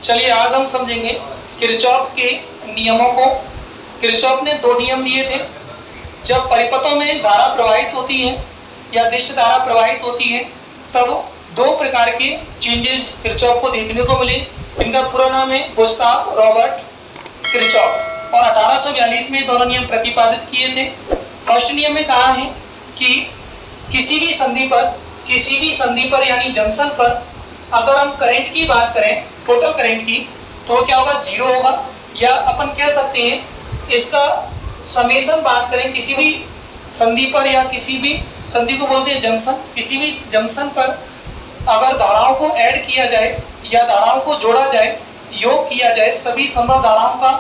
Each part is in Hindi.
चलिए आज हम समझेंगे किरचॉफ के नियमों को। किरचॉफ ने दो नियम दिए थे। जब परिपथों में धारा प्रवाहित होती है या दिष्ट धारा प्रवाहित होती है तब दो प्रकार के चेंजेस किरचॉफ को देखने को मिले। इनका पूरा नाम है गुस्ताव रॉबर्ट किरचॉफ और 1842 में दोनों नियम प्रतिपादित किए थे। फर्स्ट नियम में कहा है कि किसी भी संधि पर यानी जंक्शन पर अगर हम करंट की बात करें, टोटल करंट की, तो क्या होगा, जीरो होगा। या अपन कह सकते हैं इसका समेशन बात करें किसी भी संधि पर या किसी भी संधि को बोलते हैं जंक्शन। किसी भी जंक्शन पर अगर धाराओं को ऐड किया जाए या धाराओं को जोड़ा जाए, योग किया जाए, सभी संभव धाराओं का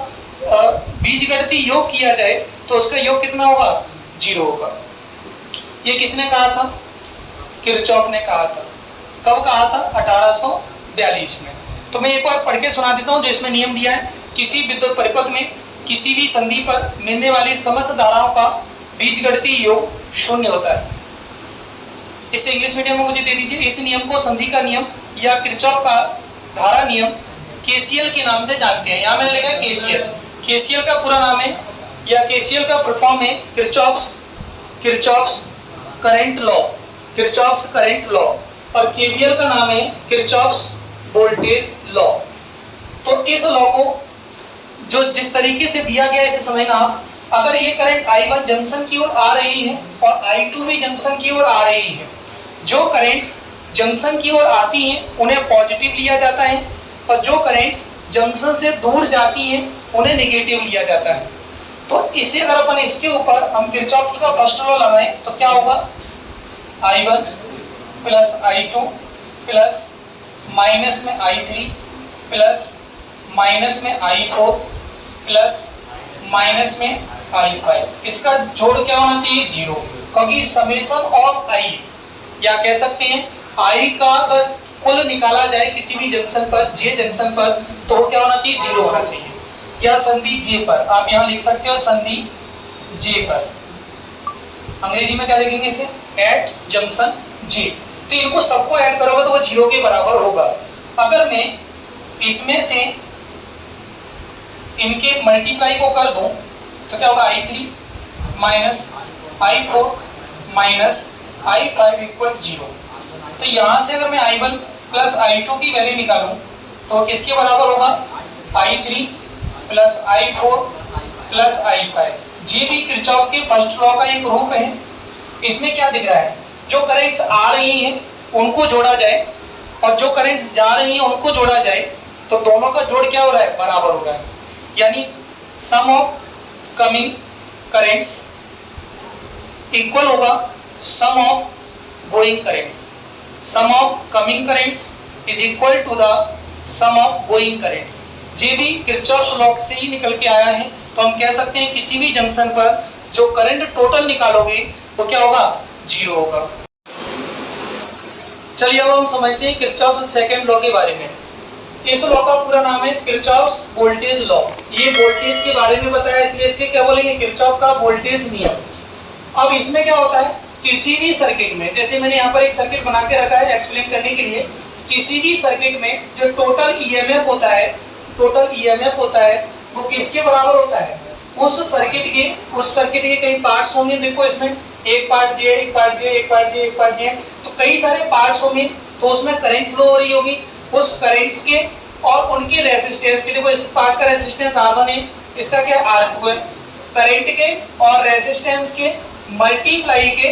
बीजगणितीय योग किया जाए तो उसका योग कितना होगा, जीरो होगा। ये किसने कहा था, किरचॉफ ने कहा था। कब कहा था, 1842 में। तो मैं एक बार पढ़ के सुना देता हूं जो इसमें नियम दिया है। किसी विद्युत परिपथ में किसी भी संधि पर मिलने वाली समस्त धाराओं का बीजगणितीय योग शून्य होता है। इसे इंग्लिश मीडियम में मुझे दे दीजिए। इस नियम को संधि का नियम या किरचॉफ का धारा नियम केसीएल के नाम से जानते हैं। यहाँ मैंने लिखा है केसीएल। केसीएल का पूरा नाम है या केसीएल का फुल फॉर्म है Kirchhoff's current law, Kirchhoff's current law. और केवीएल का नाम है किरचॉफ्स वोल्टेज लॉ। तो इस लॉ को जो जिस तरीके से दिया गया है इसे समझना आप। अगर ये करंट I1 जंक्शन की ओर आ रही है और I2 भी जंक्शन की ओर आ रही है, जो करंट्स जंक्शन की ओर आती हैं उन्हें पॉजिटिव लिया जाता है और जो करंट्स जंक्शन से दूर जाती हैं उन्हें नेगेटिव लिया जाता है। तो इसे अगर अपन इसके ऊपर हम किरचॉफ का फर्स्ट लॉ लगाएं तो क्या होगा, I1 plus I2 plus minus में I3 प्लस माइनस में I4 प्लस माइनस में I5। इसका जोड़ क्या होना चाहिए, जीरो, क्योंकि समेशन ऑफ I या कह सकते हैं I का अगर कुल निकाला जाए किसी भी जंक्शन पर, जे जंक्शन पर, तो वो क्या होना चाहिए, जीरो होना चाहिए। या संधि जे पर आप यहाँ लिख सकते हो, संधि जे पर अंग्रेजी में क्या लिखेंगे इसे, एट जंक्शन जे। तो इनको सबको ऐड करोगे तो वो जीरो के बराबर होगा। अगर मैं इसमें से इनके मल्टीप्लाई को कर दूं तो क्या होगा, I3 minus I4 minus I5 equal zero. तो यहां से अगर मैं I1 प्लस I2 की वैल्यू निकालूं तो किसके बराबर होगा, I3 plus I4 plus I5। ये भी किरचॉफ के फर्स्ट लॉ का एक रूप है। इसमें क्या दिख रहा है, जो करंट्स आ रही हैं उनको जोड़ा जाए और जो करंट्स जा रही हैं उनको जोड़ा जाए तो दोनों का जोड़ क्या हो रहा है, बराबर हो रहा है। यानी sum of coming currents equal होगा sum of going currents. Sum of coming currents is equal to the sum of going currents. ये भी किरचॉफ लॉ से ही निकल के आया है। तो हम कह सकते हैं किसी भी जंक्शन पर जो करंट टोटल निकालोगे वो क्या होगा, जीरो होगा। चलिए अब हम समझते हैं किरचॉफ सेकंड लॉ के बारे में। इस लॉ का पूरा नाम है किरचॉफ्स वोल्टेज लॉ। ये वोल्टेज के बारे में बताया इसलिए इसके क्या बोलेंगे, किरचॉफ का वोल्टेज नियम। अब इसमें क्या होता है, किसी भी सर्किट में, जैसे मैंने यहाँ पर एक सर्किट बना के रखा है एक्सप्लेन करने के लिए, किसी भी सर्किट में जो टोटल ईएमएफ होता है, टोटल ईएमएफ होता है वो किसके बराबर होता है, उस सर्किट के कई पार्ट्स होंगे। देखो इसमें एक पार्ट जे, एक पार्ट जे, एक पार्ट जे, एक पार्ट जे, तो कई सारे पार्ट्स होंगे। तो उसमें करंट फ्लो हो रही होगी, उस करंट्स के और उनके रेजिस्टेंस के। देखो इस पार्ट का रेजिस्टेंस R1 है, इसका क्या R2 है। करंट के और रेजिस्टेंस के मल्टीप्लाई के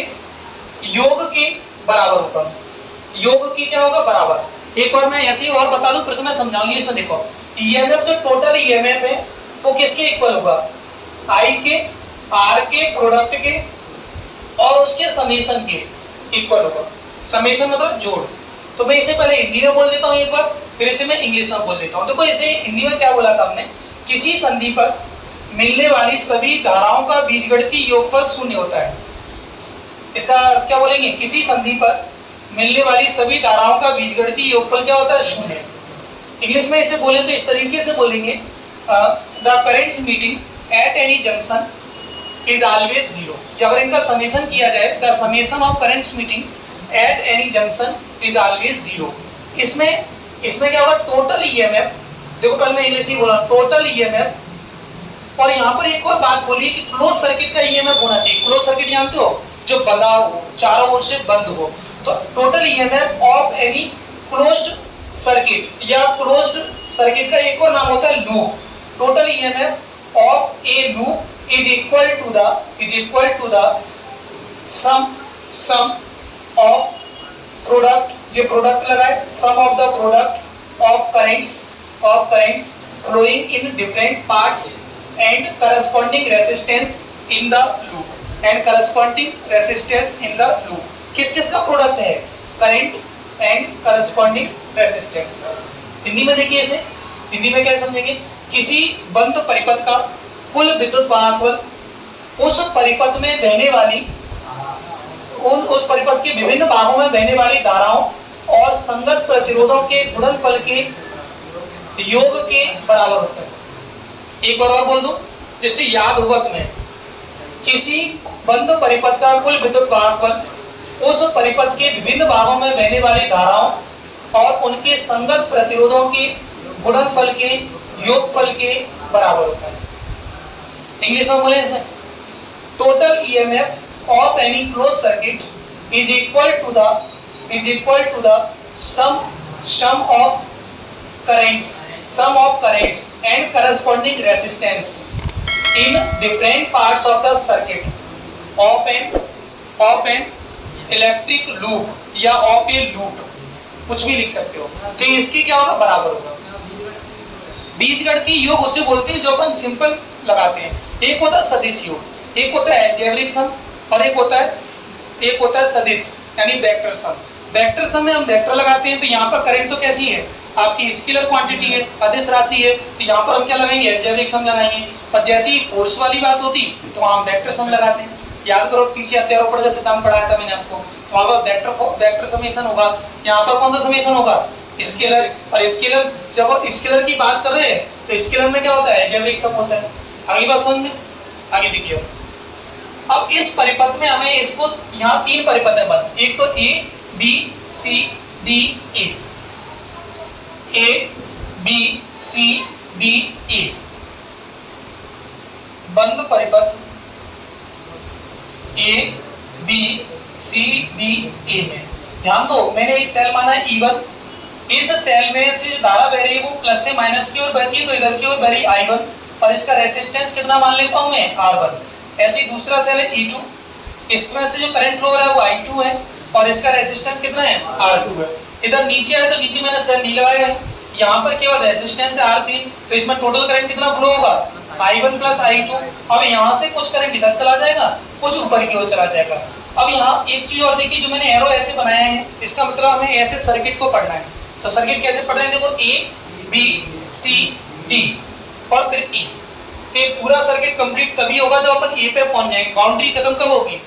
योग के बराबर होगा। योग की क्या होगा, बराबर। एक बार मैं ऐसे ही और बता दूं फिर तो मैं समझाऊंगी। इसमें देखो ईएमएफ, जो टोटल ईएमएफ है वो किसके इक्वल होगा, I के, R के प्रोडक्ट के और उसके समेशन के इक्वल होगा। समेशन मतलब जोड़। तो मैं इसे पहले हिंदी में बोल देता हूँ एक बार, फिर इसे मैं इंग्लिश में बोल देता हूँ। देखो इसे हिंदी में क्या बोला था हमने, किसी संधि पर मिलने वाली सभी धाराओं का बीजगणितीय योगफल शून्य होता है। इसका अर्थ क्या बोलेंगे, किसी संधि पर मिलने वाली सभी धाराओं का बीजगणितीय योगफल क्या होता है, शून्य। इंग्लिश में इसे बोले तो इस तरीके से बोलेंगे, the currents meeting at any junction is always zero. अगर इनका समेशन किया जाए, the summation of currents meeting at any junction is always zero. इसमें क्या होगा, टोटल ईएमएफ देखो कल मैं इंग्लिश ही बोला, टोटल ईएमएफ। और यहाँ पर एक और बात बोली कि क्लोज सर्किट का ईएमएफ होना चाहिए। क्लोज सर्किट जानते हो, जो बंधा हो, चारों ओर से बंद हो। तो total EMF of any closed circuit या क्लोज्ड सर्किट का एक और नाम होता है loop. Total EMF of a loop is equal to the sum of product, जो प्रोडक्ट लगाए, sum of the product of currents flowing in different parts and corresponding resistance in the loop किस किस का प्रोडक्ट है? Current and corresponding resistance. Hindi में देखिए इसे, हिंदी में क्या समझेंगे? किसी बंद परिपथ का कुल विद्युत वाहकत्व, उस परिपथ में बहने वाली उस परिपथ के विभिन्न भागों में बहने वाली धाराओं और संगत प्रतिरोधों के गुणनफल के योग के बराबर होता है। एक बार और बोल दूं जिससे याद होगा तुम्हें। किसी बंद परिपथ का कुल विद्युत वाहकत्व उस परिपथ के विभिन्न भागों में बहने वाली धाराओं और उनके संगत प्रतिरोधों के गुणनफल के योगफल के बराबर होता है। इंग्लिश में बोले इसे, total EMF of any closed circuit is equal to the sum of currents and corresponding resistance in different parts of the circuit of an electric loop या of a loop, कुछ भी लिख सकते हो। तो इसकी क्या होगा? बराबर होगा। बीजगणितीय योग उसे बोलते हैं जो अपन सिंपल लगाते हैं। एक होता है सदिश योग, एक होता है अलजेब्रिक सम, और एक होता है सदिश यानी वेक्टर सम। वेक्टर सम में हम वेक्टर लगाते हैं, तो यहाँ पर करंट तो कैसी है? आपकी स्केलर क्वांटिटी है, अदिश राशि है, तो यहाँ पर हम क्या लगाएंगे? अलजेब्रिक सम लगाएंगे। और जैसे ही फोर्स वाली बात होती तो वहाँ हम वेक्टर सम लगाते हैं। याद करो पीछे अत्यारोपण का सिद्धांत पढ़ाया था मैंने आपको, तो वहाँ पर वेक्टर समेशन होगा। यहाँ पर कौन सा समेशन होगा? स्केलर। और स्केलर, जब स्केलर की बात कर रहे हैं तो स्केलर में क्या होता है? अलजेब्रिक सम होता है। अगली बात समझ में आगे देखिए। अब इस परिपथ में हमें इसको, यहाँ तीन परिपथ है बंद, एक तो ए बी सी डी ए बंद परिपथ ए बी सी डी ए में ध्यान दो, मैंने एक सेल माना है E1। इस सेल में से धारा बह रही है वो प्लस से माइनस की ओर बहती है, तो इधर की ओर बह रही I1 और इसका रेजिस्टेंस कितना मान लेता हूं मैं? R1। ऐसे ही दूसरा सेल है E2, इसमें से जो करंट फ्लो हो रहा है वो I2 है और इसका रेजिस्टेंस कितना है? R2 है। इधर नीचे आए तो नीचे मैंने सेल नहीं लगाया है, यहाँ पर केवल रेजिस्टेंस है R3, तो इसमें टोटल करंट कितना फ्लो होगा? I1 plus I2। अब यहाँ से कुछ करंट इधर चला जाएगा, कुछ ऊपर की ओर चला जाएगा। अब यहाँ एक चीज और देखिए, जो मैंने एरो ऐसे बनाया है, इसका मतलब हमें ऐसे सर्किट को पढ़ना है। तो सर्किट कैसे पढ़ रहे हैं? देखो A B C D और फिर E। ये पूरा सर्किट कंप्लीट तभी होगा जब अपन ए पे पहुंच जाएंगे। बाउंड्री खत्म कब होगी?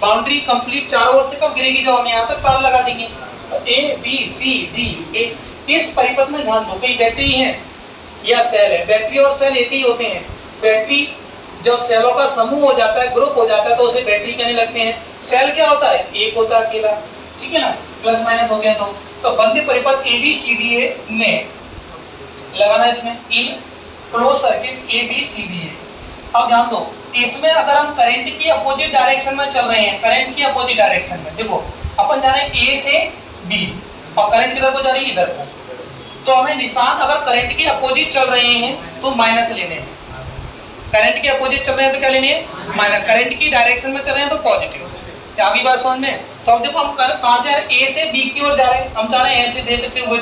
बाउंड्री कंप्लीट चारों ओर से कब गिरेगी? जब हम यहाँ तक तार लगा देंगे। तो ए बी सी डी ए, इस परिपथ में ध्यान दो, कई बैटरी है या सेल है। बैटरी और सेल एक ही होते हैं। बैटरी जब सेलों का समूह हो जाता है, ग्रुप हो जाता है, तो उसे बैटरी कहने लगते हैं। सेल क्या होता है? एक होता है अकेला, ठीक है ना, प्लस माइनस हो गया। तो बंद परिपथ ए बी सी डी ए में लगाना है इसमें in close circuit A B C D A. अब ध्यान दो, इसमें अगर हम करंट की अपोजिट डायरेक्शन में चल रहे हैं, करंट की अपोजिट डायरेक्शन में, देखो अपन जा रहे हैं ए से बी और करंट किधर को जा रही है? इधर को। तो हमें निशान अगर करंट के अपोजिट चल रहे हैं तो माइनस लेने हैं, करंट के अपोजिट चल रहे हैं तो क्या लेने हैं? माइनस। करंट की डायरेक्शन में चल रहे हैं तो पॉजिटिव। आगे बात समझ में? तो अब देखो हम कहां से आ रहे हैं? ए से बी की ओर जा रहे हैं। हम जा रहे हैं ऐसे देखते हुए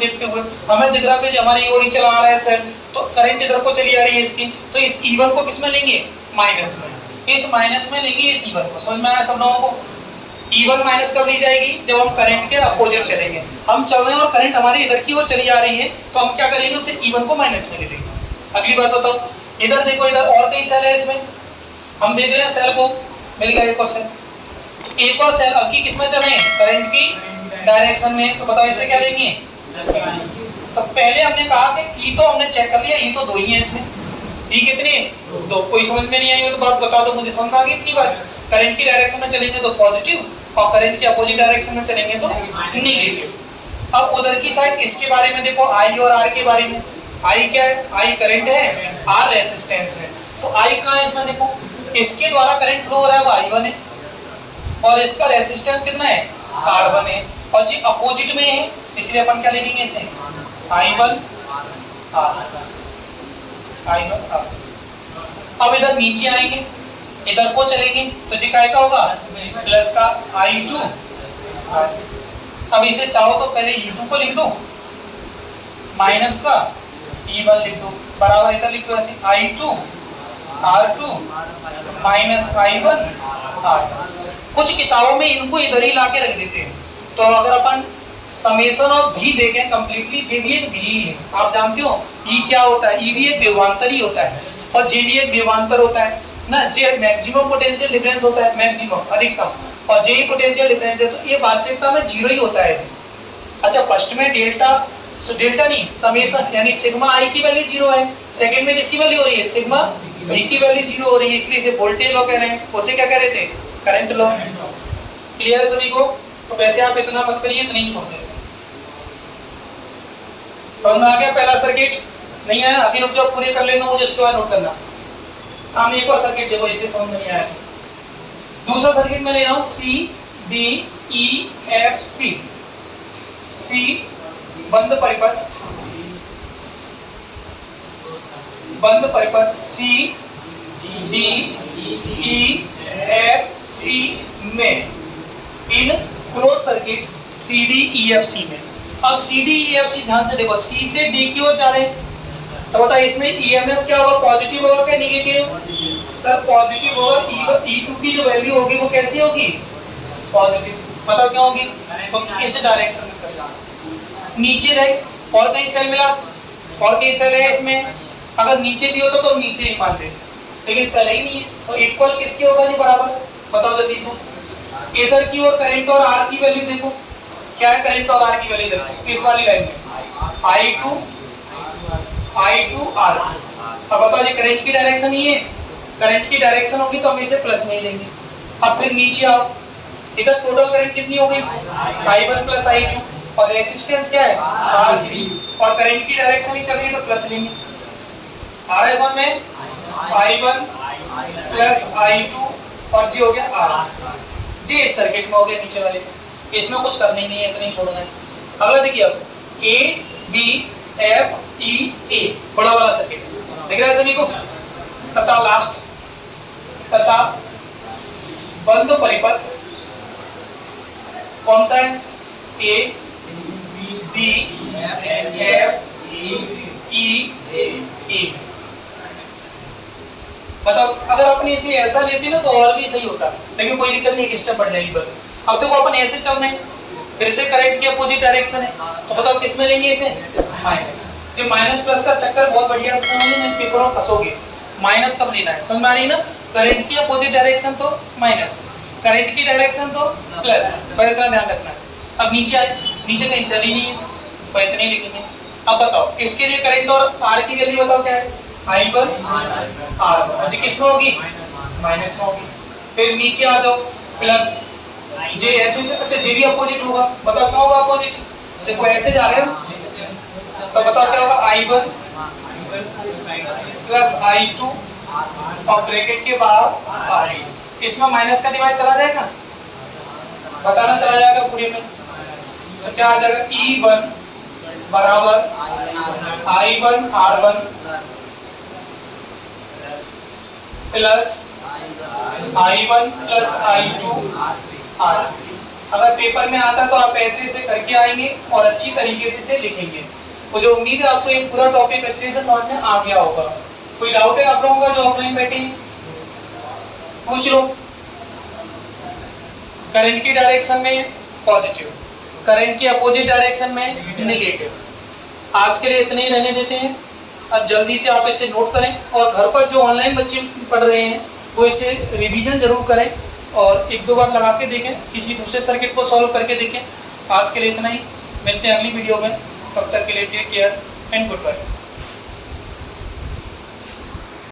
हमें दिख रहा है कि हमारी ओर ही चला आ रहा है सेल, तो करंट इधर को चली आ रही है इसकी। तो इस E1 को किस में लेंगे? माइनस में। इस माइनस में लेंगे इस E1 को। समझ में आया सब लोगों को? E1 माइनस कब ली जाएगी? जब हम करंट के अपोजिट चलेंगे। हम चल रहे हैं और करंट हमारी इधर की ओर चली आ रही है, तो हम क्या करेंगे? उसे E1 को माइनस में ले लेंगे। अगली बात बताओ, इधर देखो, इधर और कई सेल है, इसमें हम देख रहे हैं सेल को मिल गया एक और सेल। एक और सेल अब की किस में चल रहे हैं? करंट की डायरेक्शन में। तो बताओ इससे क्या लेंगे? तो पहले हमने कहा कि E तो हमने चेक कर लिया, E तो 2 ही है इसमें। E कितनी? 2। कोई समझ में नहीं आई हो तो बात बता दो मुझे, समझ आ गई इतनी बात? करंट की डायरेक्शन में चलेंगे तो पॉजिटिव और करंट की अपोजिट डायरेक्शन में चलेंगे तो नेगेटिव। अब उधर की साइड इसके बारे में देखो, I और R के बारे में। आई क्या है, आई करंट है, आर रेजिस्टेंस है। तो आई कहाँ है इसमें, देखो इसके द्वारा करंट फ्लो हो रहा है वो I1 है और इसका रेजिस्टेंस कितना है, R1 है, और जी अपोजिट में है इसलिए अपन क्या लिखेंगे इसे, I1 R। अब इधर नीचे आएंगे, इधर को चलेंगे तो जी काय का होगा, प्लस का I2। अब इसे चाहो तो पहले E2 को लिख दो, माइनस का E1 लिख दो, बराबर इधर लिख दो ऐसे I2 R2 minus I1 R। कुछ किताबों में इनको इधर ही लाके रख देते हैं। तो अगर अपन समेशन ऑफ भी देखें कंप्लीटली, जे भी एक भी है, आप जानते हो ई क्या होता है, ई भी एक विभवांतर ही होता है और जे भी एक विभवांतर होता है ना। जे मैक्सिमम पोटेंशियल डिफरेंस होता है, मैक्सिमम अधिकतम, और जे पोटेंशियल डिफरेंस है, तो ये वास्तविकता में जीरो ही होता है। अच्छा फर्स्ट में डेल्टा, सो डेल्टा नहीं समेशन यानी सिग्मा आई की वैल्यू जीरो है, सेकंड में किसकी वैल्यू हो रही है, सिग्मा वी की वैल्यू जीरो हो रही है, इसलिए इसे वोल्टेज लॉ कह रहे हैं, उसे क्या कह रहे थे, करंट लॉ। क्लियर है सभी को? तो वैसे आप इतना मत करिए, इतना ही छोड़ दें। समझ में आ गया पहला सर्किट? नहीं आया अभी रुक जाओ, पूरे कर लेना, मुझे उसके बाद नोट करना। सामने एक और सर्किट देखो, इससे समझ में नहीं आया। दूसरा सर्किट में ले रहा हूं सी डी ई एफ सी। सी बंद परिपथ, बंद परिपथ सी डी ई एफ सी में इन close circuit C D E F C में। अब सी डी ई एफ सी ध्यान से देखो, सी से डी की ओर जा रहे हैं, तो बताओ इसमें ईएमएफ क्या होगा, पॉजिटिव होगा क्या नेगेटिव? सर पॉजिटिव होगा। ई2 की जो वैल्यू होगी वो कैसी होगी, पॉजिटिव। बताओ क्या होगी, तो इस डायरेक्शन में चलेगा। नीचे रहे और कहीं सेल मिला, और कहीं सेल है इसमें, अगर नीचे भी होता तो नीचे ही मान ले, लेकिन सेल ही नहीं है, तो इक्वल किसके होगा जी, बराबर। बताओ जल्दी से, इधर की ओर करंट और आर की वैल्यू देखो, क्या है करंट और आर की वैल्यू देखो इस वाली लाइन में, I2 R। अब बताओ ये करंट की डायरेक्शन ही है, करंट की डायरेक्शन होगी तो हम इसे प्लस में ही लेंगे। अब फिर नीचे आओ, इधर टोटल करंट कितनी हो गई, I1 प्लस I2, और रेजिस्टेंस क्या है, R3, और करंट की डायरेक्शन ही चल रही है तो प्लस लेंगे। आ रहा है समझ में, I1 प्लस I2 और जी हो गया R। जी इस सर्किट में हो गया नीचे वाले, इसमें कुछ करना ही नहीं है, इतना ही छोड़ना है। अगला देखिए अब A B F E A, बड़ा वाला सर्किट दिख रहा है सभी को, तथा लास्ट तथा बंद परिपथ कौन सा है, A B F E A। मतलब अगर अपने इसे ऐसा लेते ना तो और भी सही होता, लेकिन कोई दिक्कत नहीं, एक स्टेप बढ़ जाएगी बस। अब देखो अपन ऐसे चल रहे हैं, फिर से करंट की अपोजिट डायरेक्शन है, तो बताओ किस में लेंगे इसे, माइनस। जो माइनस प्लस का चक्कर बहुत बढ़िया समझ में पेपरों फंसोगे, माइनस कब लेना है, समझ में आ रही ना। करंट की अपोजिट डायरेक्शन तो माइनस, करंट की डायरेक्शन तो प्लस, बस इतना ध्यान रखना है। अब नीचे आए, नीचे कहीं सेल ही नहीं है, तो इतने ही लिखेंगे। अब बताओ इसके लिए करंट और आर की वैल्यू बताओ क्या है, I1 R1, जी किस में होगी, माइनस में होगी। फिर नीचे आ जाओ, प्लस जे ऐसे, अच्छा जे भी अपोजिट होगा, बताओ क्या होगा अपोजिट, देखो ऐसे जा रहे हो तो बताओ क्या होगा, I1 प्लस I2 और ब्रैकेट के बाहर R। इसमें माइनस का डिवाइड चला जाएगा, बताना चला जाएगा पूरे में, तो क्या आ जाएगा, E1 बराबर I1 R1 plus I1 plus I2 R। अगर पेपर में आता तो आप ऐसे से करके आएंगे और अच्छी तरीके से इसे लिखेंगे। मुझे उम्मीद है आपको एक पूरा टॉपिक अच्छे से समझ में आ गया होगा। कोई डाउट है आप लोगों का जो ऑफलाइन बैठे हैं, पूछ लो। करंट की डायरेक्शन में पॉजिटिव, करंट की अपोजिट डायरेक्शन में नेगेटिव। आज के लिए इतने ही रहने देते हैं। अब जल्दी से आप इसे नोट करें और घर पर जो ऑनलाइन बच्चे पढ़ रहे हैं वो इसे रिवीजन जरूर करें और एक दो बार लगा के देखें, किसी दूसरे सर्किट को सॉल्व करके देखें। आज के लिए इतना ही, मिलते हैं अगली वीडियो में, तब तक के लिए take care and good bye.